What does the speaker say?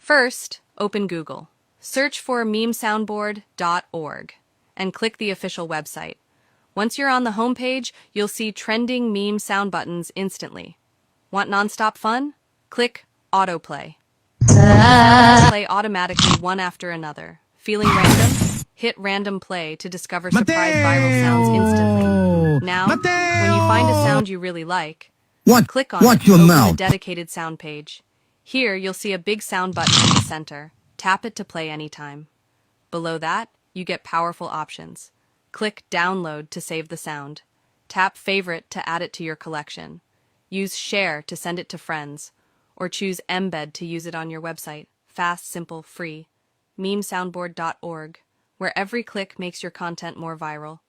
First, open Google. Search for Memesoundboard.org and click the official website. Once you're on the homepage, you'll see trending meme sound buttons instantly. Want nonstop fun? Click Autoplay. Play automatically one after another. Feeling random? Hit Random Play to discover surprise viral sounds instantly. Now, when you find a sound you really like, click on it to open the dedicated sound page. Here, you'll see a big sound button in the center. Tap it to play anytime. Below that, you get powerful options. Click Download to save the sound. Tap Favorite to add it to your collection. Use Share to send it to friends. Or choose Embed to use it on your website. Fast, simple, free. Memesoundboard.org, where every click makes your content more viral.